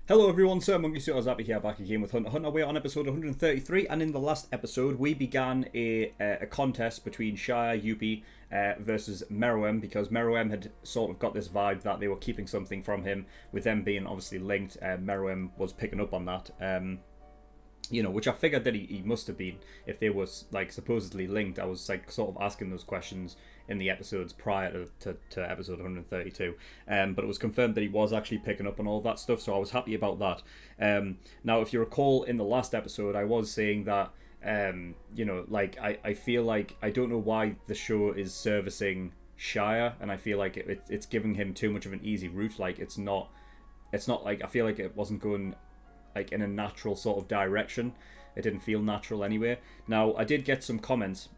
Hello everyone, SirMonkeySuit, Zappy here, back again with Hunter Hunter. We're on episode 133, and in the last episode we began a contest between Shire, Yuppie versus Meruem, because Meruem had sort of got this vibe that they were keeping something from him, with them being obviously linked. Meruem was picking up on that, which I figured that he must have been, if they were like supposedly linked. I was like sort of asking those questions in the episodes prior to episode 132, but it was confirmed that he was actually picking up on all that stuff, so I was happy about that. Now, if you recall, in the last episode I was saying that I feel like I don't know why the show is servicing Shire, and I feel like it's giving him too much of an easy route. Like it's not like, I feel like it wasn't going like in a natural sort of direction. It didn't feel natural anyway. Now, I did get some comments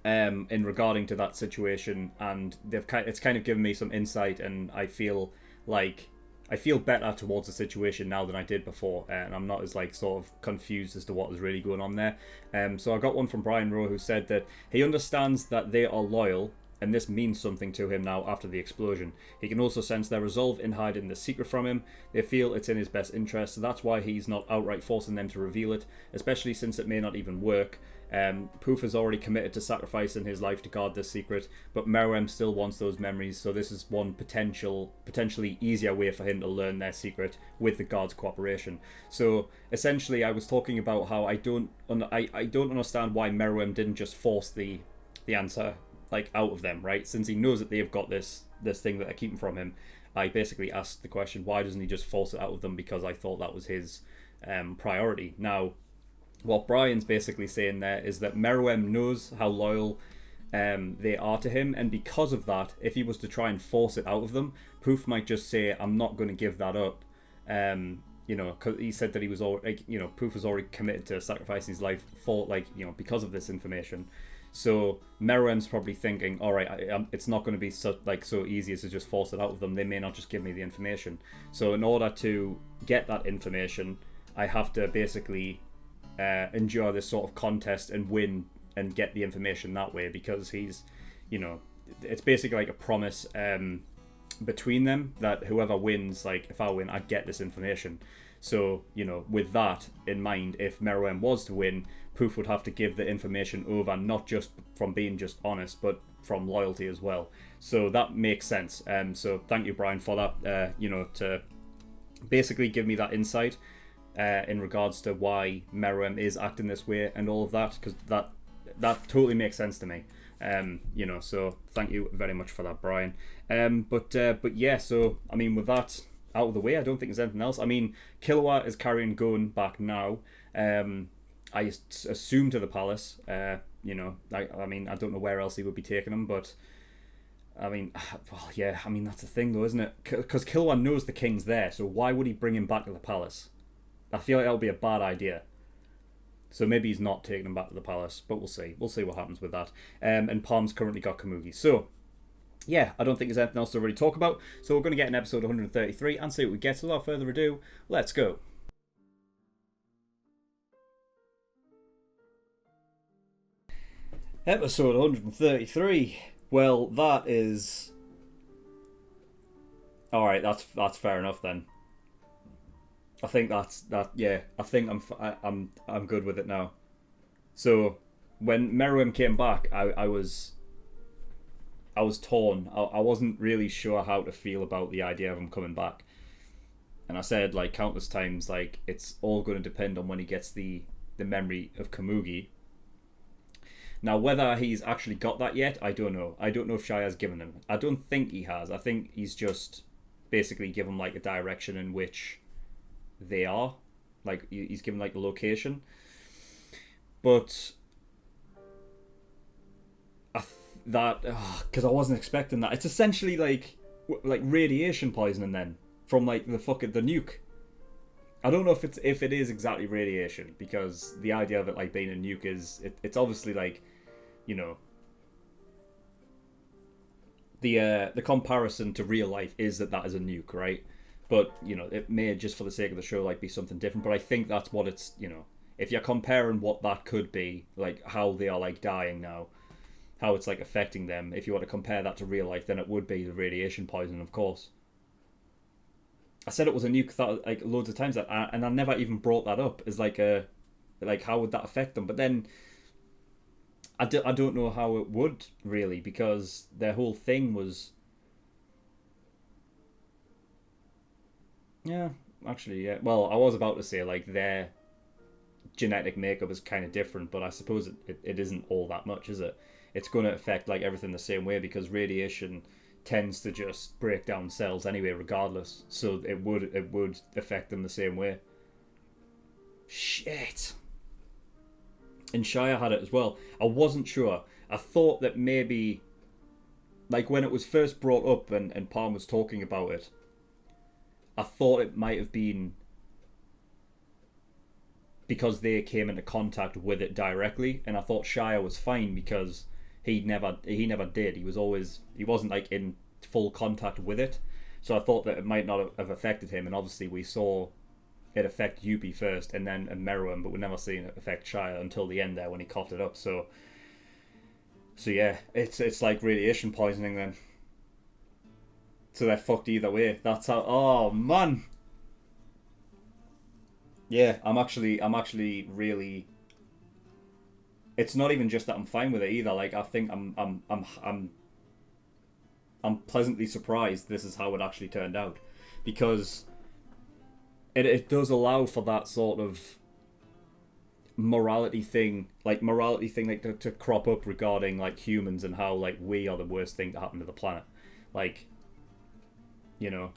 in regarding to that situation, and it's kind of given me some insight, and I feel better towards the situation now than I did before, and I'm not as like sort of confused as to what is really going on there. So I got one from Brian Rowe, who said that he understands that they are loyal, and this means something to him now after the explosion. He can also sense their resolve in hiding the secret from him. They feel it's in his best interest, so that's why he's not outright forcing them to reveal it, especially since it may not even work. Poof has already committed to sacrificing his life to guard this secret, but Meruem still wants those memories, so this is one potentially easier way for him to learn their secret with the guard's cooperation. So essentially, I was talking about how I don't understand why Meruem didn't just force the answer like out of them, right? Since he knows that they've got this thing that they're keeping from him. I basically asked the question, why doesn't he just force it out of them? Because I thought that was his priority. Now, what Brian's basically saying there is that Meruem knows how loyal they are to him, and because of that, if he was to try and force it out of them, Poof might just say, I'm not going to give that up. Because he said that he was already, Poof was already committed to sacrificing his life for, because of this information. So Meruem's probably thinking, all right, it's not going to be so easy as to just force it out of them. They may not just give me the information. So in order to get that information, I have to basically endure this sort of contest and win and get the information that way, because he's, it's basically like a promise between them that whoever wins, like if I win, I get this information. So, with that in mind, if Meruem was to win, Poof would have to give the information over, not just from being just honest, but from loyalty as well. So that makes sense. So thank you, Brian, for that, to basically give me that insight in regards to why Meruem is acting this way and all of that, because that totally makes sense to me. So thank you very much for that, Brian. But yeah, so I mean, with that out of the way, I don't think there's anything else. I mean, Killua is carrying Gon back now. I assume to the palace. I mean, I don't know where else he would be taking him, but I mean, well, yeah. I mean, that's the thing, though, isn't it? Because Killua knows the king's there, so why would he bring him back to the palace? I feel like that would be a bad idea. So maybe he's not taking him back to the palace, but we'll see. We'll see what happens with that. And Palm's currently got Komugi. So, yeah, I don't think there's anything else to really talk about. So we're going to get in episode 133 and see what we get. So without further ado, let's go. Episode 133. Well, that is... Alright, that's fair enough then. I think that's that. Yeah, I think I'm good with it now. So when Meruem came back, I was torn. I wasn't really sure how to feel about the idea of him coming back, and I said like countless times, like it's all going to depend on when he gets the memory of Komugi. Now, whether he's actually got that yet, I don't know. I don't know if Shire's given him. I don't think he has. I think he's just basically given like a direction in which they are, like he's given like the location, but because I wasn't expecting that. It's essentially like radiation poisoning then from like the nuke. I don't know if it is exactly radiation, because the idea of it like being a nuke is it's obviously like, the comparison to real life is that is a nuke, right? But, it may just for the sake of the show, like, be something different. But I think that's what it's, if you're comparing what that could be, like, how they are, like, dying now, how it's, like, affecting them, if you want to compare that to real life, then it would be the radiation poisoning, of course. I said it was a nuke thought like loads of times, and I never even brought that up as like a like how would that affect them? But then I don't know how it would really, because their whole thing was yeah, actually yeah. Well, I was about to say like their genetic makeup is kind of different, but I suppose it isn't all that much, is it? It's going to affect like everything the same way, because radiation tends to just break down cells anyway, regardless. So it would affect them the same way. Shit. And Shire had it as well. I wasn't sure. I thought that maybe, like when it was first brought up and Palm was talking about it, I thought it might have been because they came into contact with it directly, and I thought Shire was fine because he never did. He wasn't like in full contact with it, so I thought that it might not have affected him. And obviously we saw it affect Yuppie first, and then Meruem, but we never seen it affect Shire until the end there when he coughed it up. So yeah, it's like radiation poisoning then. So they're fucked either way. That's how. Oh man. Yeah, I'm actually really. It's not even just that I'm fine with it either. Like I think I'm pleasantly surprised this is how it actually turned out, because it does allow for that sort of morality thing like to crop up regarding like humans and how like we are the worst thing to happen to the planet, like, you know.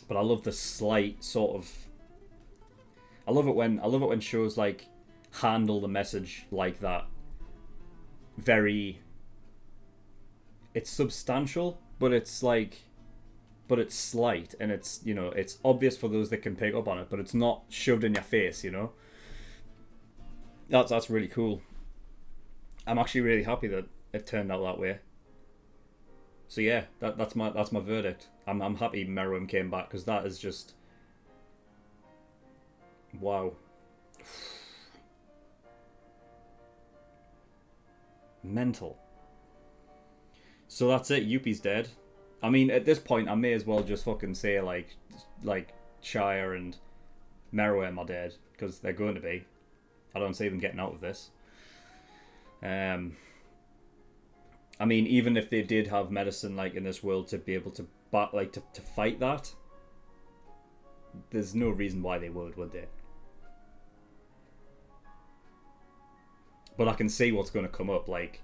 But I love the slight sort of. I love it when shows like handle the message like that. Very. It's substantial, but it's like, but it's slight, and it's, you know, it's obvious for those that can pick up on it, but it's not shoved in your face, you know. That's really cool. I'm actually really happy that it turned out that way. So yeah, that's my verdict. I'm happy Meruem came back, because that is just wow. Mental. So that's it. Yuppie's dead. I mean, at this point, I may as well just fucking say like Shire and Meruem are dead, because they're going to be. I don't see them getting out of this. I mean, even if they did have medicine like in this world to be able to to fight that, there's no reason why they would they? But I can see what's going to come up. Like,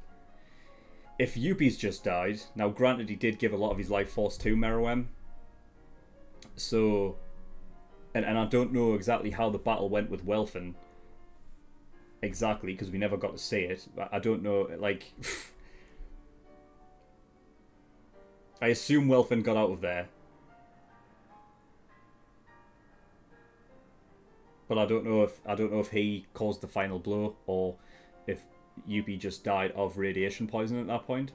if Yuppie's just died, now granted he did give a lot of his life force to Meruem, so, and I don't know exactly how the battle went with Welfin, exactly, because we never got to see it. I don't know, like, I assume Welfin got out of there, but I don't know if he caused the final blow, or if Yuppie just died of radiation poisoning at that point.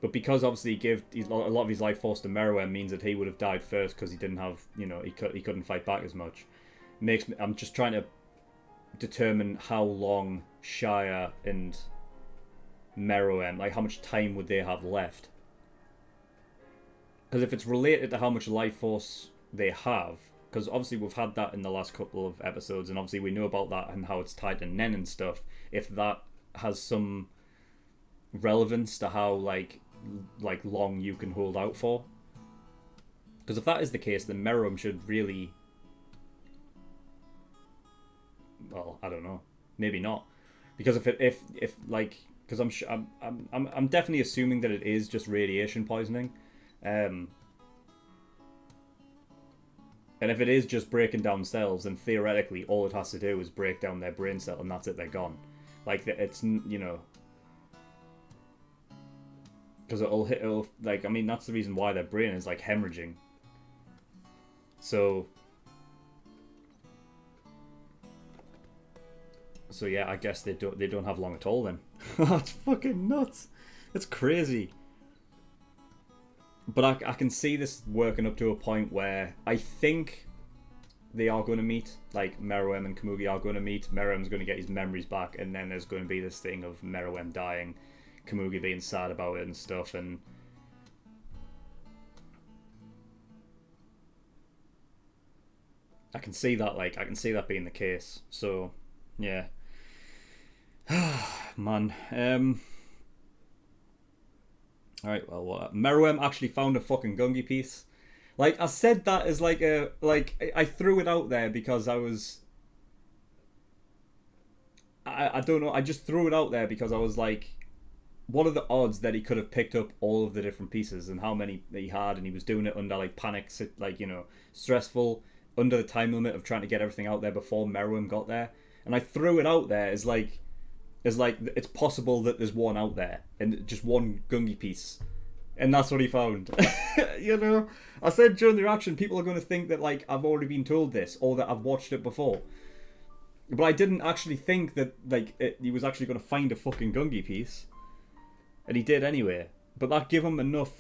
But because obviously he gave a lot of his life force to Meruem, means that he would have died first, because he didn't have, you know, he couldn't fight back as much. I'm just trying to determine how long Shire and Meruem, like how much time would they have left? Because if it's related to how much life force they have, because obviously we've had that in the last couple of episodes, and obviously we know about that and how it's tied to Nen and stuff. If that has some relevance to how like long you can hold out for, because if that is the case, then Meruem should really, well, I don't know, maybe not, because if like, because I'm definitely assuming that it is just radiation poisoning, and if it is just breaking down cells, then theoretically all it has to do is break down their brain cell, and that's it, they're gone. Like, it's, you know, because it'll like, I mean, that's the reason why their brain is like hemorrhaging. So yeah, I guess they don't have long at all then. That's fucking nuts. It's crazy. But I can see this working up to a point where I think they are going to meet. Like, Meruem and Komugi are going to meet. Meruem's going to get his memories back, and then there's going to be this thing of Meruem dying, Komugi being sad about it and stuff, and I can see that, like, I can see that being the case. So, yeah. Man. Alright, well, Meruem actually found a fucking Gungi piece. Like, I said that as like a, like, I threw it out there because I was, I don't know, I just threw it out there because I was like, what are the odds that he could have picked up all of the different pieces and how many he had, and he was doing it under, like, panic, like, you know, stressful, under the time limit of trying to get everything out there before Meruem got there. And I threw it out there as like it's possible that there's one out there and just one Gungi piece, and that's what he found. You know, I said during the reaction, people are going to think that, like, I've already been told this or that I've watched it before, but I didn't actually think that, like, he was actually going to find a fucking Gungi piece, and he did anyway. But that gave him enough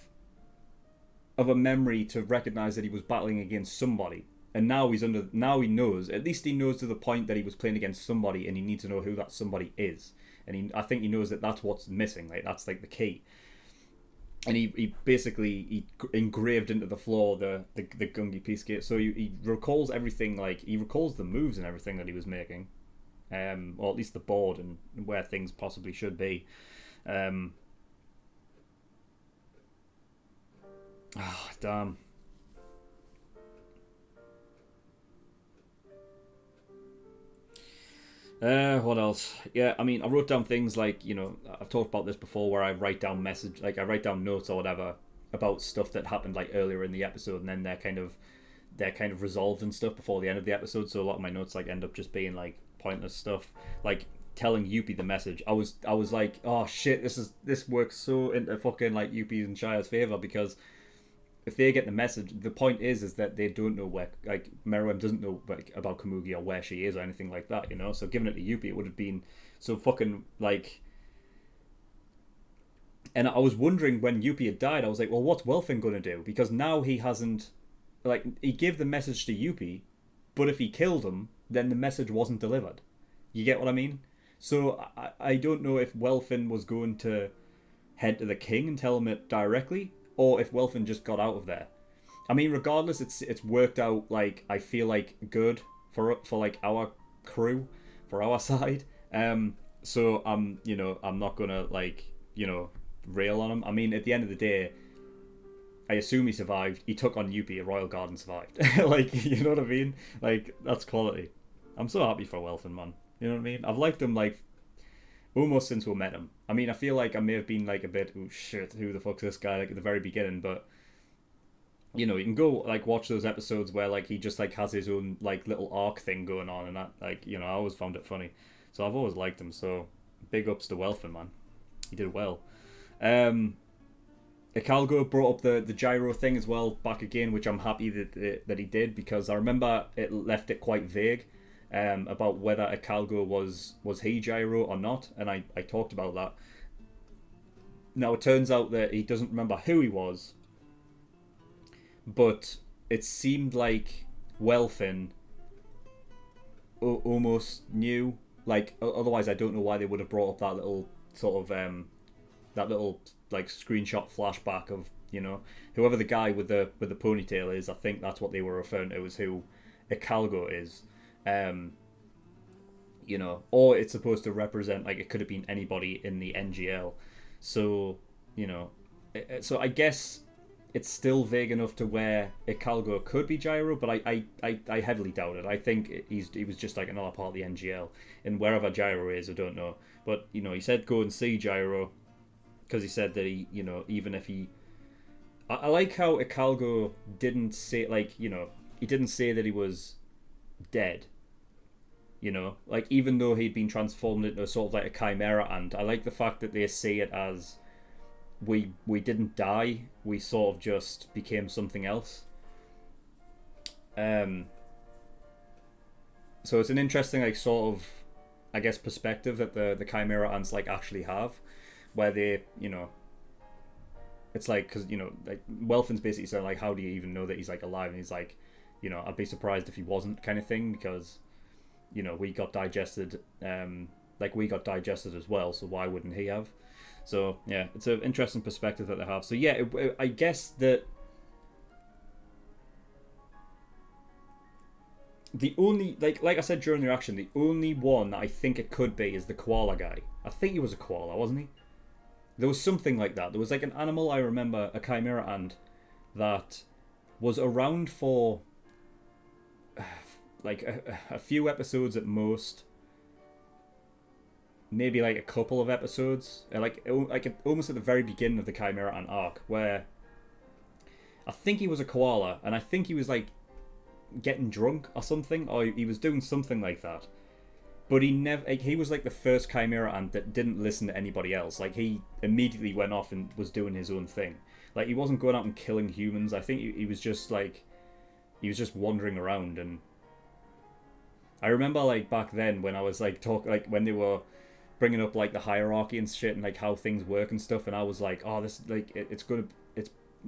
of a memory to recognize that he was battling against somebody. And now now he knows, at least he knows to the point that he was playing against somebody, and he needs to know who that somebody is. And I think he knows that that's what's missing, like, that's, like, the key. And he basically engraved into the floor the Gungi piece gate. So he recalls everything, like, he recalls the moves and everything that he was making. Or at least the board and where things possibly should be. Oh, damn. What else? Yeah, I mean, I wrote down things like, you know, I've talked about this before, where I write down I write down notes or whatever about stuff that happened, like, earlier in the episode, and then they're kind of resolved and stuff before the end of the episode. So a lot of my notes, like, end up just being, like, pointless stuff, like telling Yuppie the message. I was like, oh shit, this works so into fucking, like, Yuppie and Shia's favor, because if they get the message, the point is that they don't know where, like, Meruem doesn't know, like, about Komugi or where she is or anything like that, you know. So giving it to Yuppie, it would have been so fucking, like. And I was wondering when Yuppie had died, I was like, well, what's Welfin gonna do? Because now he hasn't, like, he gave the message to Yuppie, but if he killed him, then the message wasn't delivered. You get what I mean? So I don't know if Welfin was going to head to the king and tell him it directly, or if Welfin just got out of there. I mean, regardless, it's worked out, like, I feel like, good for like our crew, for our side. So you know, I'm not gonna, like, you know, rail on him. I mean, at the end of the day, I assume he survived. He took on Yuppie, a royal guard, and survived. Like, you know what I mean? Like, that's quality. I'm so happy for Welfin, man. You know what I mean? I've liked him, like, almost since we met him. I mean, I feel like I may have been, like, a bit, oh shit, who the fuck's this guy, like, at the very beginning, but, you know, you can go, like, watch those episodes where, like, he just, like, has his own, like, little arc thing going on, and that, like, you know, I always found it funny. So I've always liked him, so big ups to Welfin, man. He did well. Ikalgo brought up the gyro thing as well back again, which I'm happy that he did, because I remember it left it quite vague. About whether Ikalgo was he gyro or not, and I talked about that. Now it turns out that he doesn't remember who he was, but it seemed like Welfin almost knew. Like, otherwise I don't know why they would have brought up that little sort of like screenshot flashback of, you know, whoever the guy with the ponytail is. I think that's what they were referring to as who Ikalgo is. You know, or it's supposed to represent, like, it could have been anybody in the NGL. So, you know, so I guess it's still vague enough to where Ikalgo could be Gyro, but I heavily doubt it. I think he was just, like, another part of the NGL, and wherever Gyro is, I don't know. But, you know, he said go and see Gyro, because he said that he, you know, even if he, I like how Ikalgo didn't say, like, you know, he didn't say that he was dead. You know, like, even though he'd been transformed into sort of like a chimera, and I like the fact that they say it as we didn't die, we sort of just became something else. So it's an interesting, like, sort of, I guess, perspective that the chimera ants, like, actually have, where they, you know, it's like, because, you know, like, Welfin's basically saying, like, how do you even know that he's, like, alive? And he's like, I'd be surprised if he wasn't, kind of thing, because we got digested, we got digested as well. So why wouldn't he have? So yeah, it's an interesting perspective that they have. So yeah, I guess that the only like I said during the reaction, the only one that I think it could be is the koala guy. I think he was a koala, wasn't he? There was something like that. There was like an animal, I remember, a chimera ant, that was around for like a few episodes at most, maybe like a couple of episodes, like almost at the very beginning of the chimera ant arc, where I think he was a koala, and I think he was like getting drunk or something, or he was doing something like that. But he never, like, he was like the first chimera ant that didn't listen to anybody else. Like, he immediately went off and was doing his own thing. Like, he wasn't going out and killing humans. I think he was just like, he was just wandering around. And I remember like back then when I was like when they were bringing up like the hierarchy and shit and like how things work and stuff, and I was like, oh, this like it's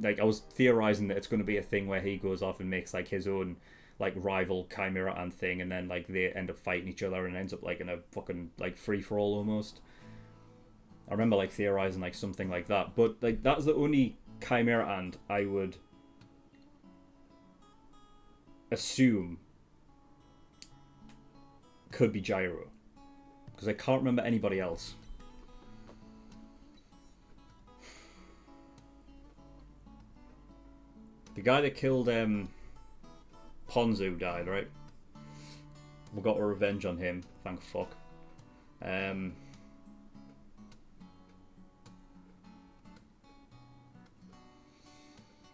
like I was theorizing that it's gonna be a thing where he goes off and makes like his own like rival chimera ant thing, and then like they end up fighting each other and ends up like in a fucking like free for all almost. I remember like theorizing like something like that, but like that's the only chimera ant I would assume could be Gyro, because I can't remember anybody else. The guy that killed Ponzu died, right? We got a revenge on him, thank fuck.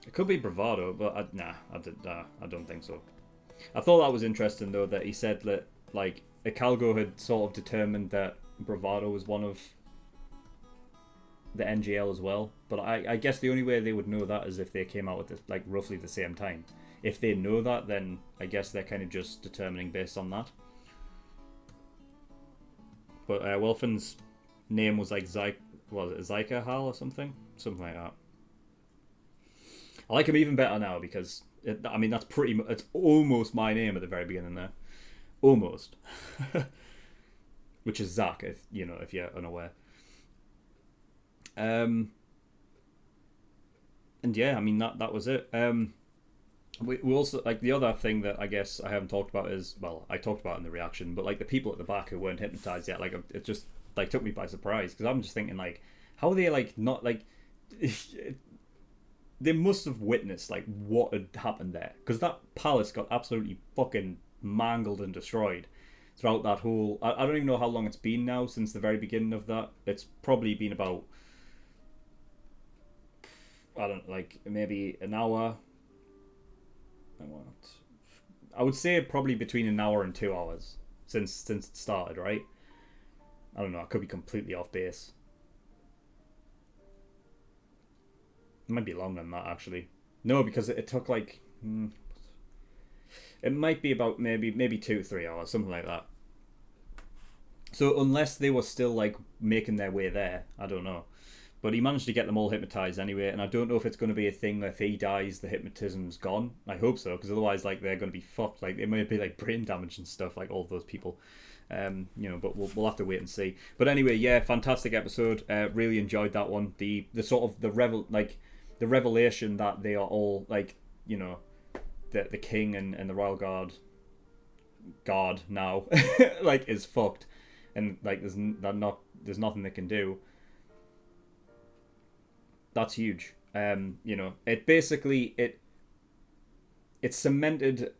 It could be Bravado, but I don't think so. I thought that was interesting though, that he said that like Icalgo had sort of determined that Bravado was one of the NGL as well, but I guess the only way they would know that is if they came out at this, like roughly the same time. If they know that, then I guess they're kind of just determining based on that. But Wilfin's name was like Zyka Hal or something like that. I like him even better now because I mean that's it's almost my name at the very beginning there, almost, which is Zach if you're unaware. And yeah, I mean that was it. We also, like, the other thing that I guess I haven't talked about is, well, I talked about in the reaction, but like the people at the back who weren't hypnotized yet, like it just like took me by surprise, because I'm just thinking like, how are they like not like they must have witnessed like what had happened there, because that palace got absolutely fucking mangled and destroyed throughout that whole. I don't even know how long it's been now since the very beginning of that. It's probably been about, I don't like, maybe an hour. I would say probably between an hour and 2 hours since it started, right? I don't know, I could be completely off base. It might be longer than that, actually. No, because it took like it might be about maybe 2 or 3 hours, something like that. So unless they were still like making their way there, I don't know. But he managed to get them all hypnotized anyway, and I don't know if it's going to be a thing that if he dies, the hypnotism's gone. I hope so, because otherwise, like, they're going to be fucked. Like, it might be like brain damage and stuff, like all of those people. But we'll have to wait and see. But anyway, yeah, fantastic episode. Really enjoyed that one. The sort of the revelation that they are all like, the king and the royal guard now like is fucked, and like there's nothing they can do. That's huge. It basically it cemented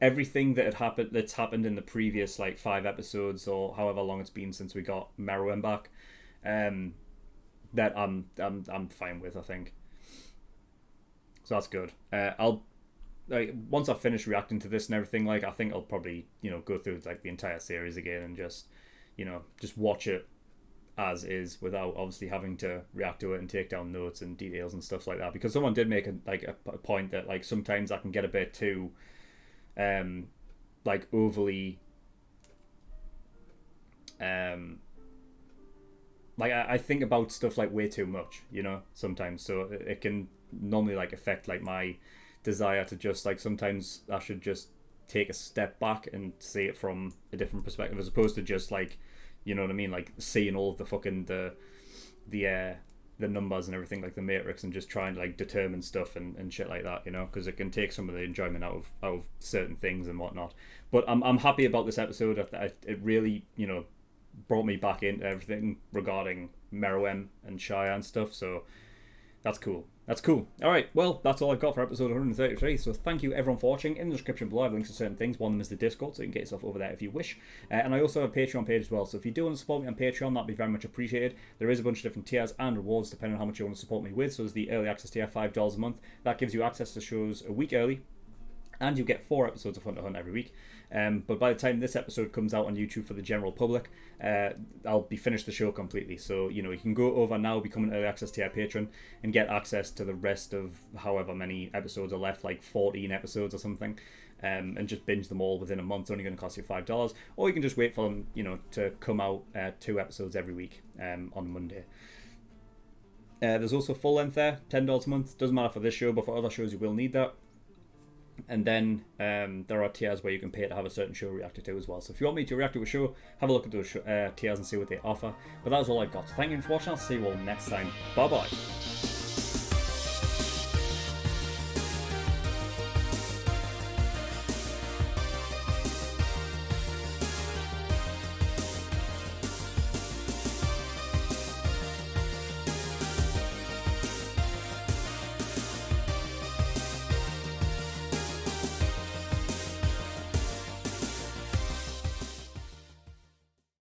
everything that's happened in the previous like 5 episodes or however long it's been since we got Meruem back. That I'm fine with, I think. So that's good. I'll once I finish reacting to this and everything, like I think I'll probably go through like the entire series again and just watch it as is without obviously having to react to it and take down notes and details and stuff like that, because someone did make a point that like sometimes I can get a bit too like overly like I think about stuff like way too much sometimes, so it can normally like affect like my desire to just like sometimes I should just take a step back and see it from a different perspective, as opposed to just like, you know what I mean, like seeing all of the fucking the numbers and everything like the Matrix, and just trying to like determine stuff and shit like that, you know, because it can take some of the enjoyment out of certain things and whatnot. But I'm happy about this episode. It really, you know, brought me back into everything regarding Meruem and Shia and stuff, so that's cool. That's cool. Alright, well, that's all I've got for episode 133, so thank you everyone for watching. In the description below I have links to certain things. One of them is the Discord, so you can get yourself over there if you wish. And I also have a Patreon page as well, so if you do want to support me on Patreon, that'd be very much appreciated. There is a bunch of different tiers and rewards depending on how much you want to support me with. So there's the early access tier, $5 a month. That gives you access to shows a week early, and you get 4 episodes of Hunt x Hunt every week. But by the time this episode comes out on YouTube for the general public, I'll be finished the show completely. So, you know, you can go over now, become an early access tier patron, and get access to the rest of however many episodes are left, like 14 episodes or something, and just binge them all within a month. It's only going to cost you $5. Or you can just wait for them, you know, to come out 2 episodes every week on Monday. There's also full length there, $10 a month. Doesn't matter for this show, but for other shows you will need that. And then there are tiers where you can pay to have a certain show reacted to as well. So if you want me to react to a show, have a look at those tiers and see what they offer. But that's all I've got. So thank you for watching. I'll see you all next time. Bye bye.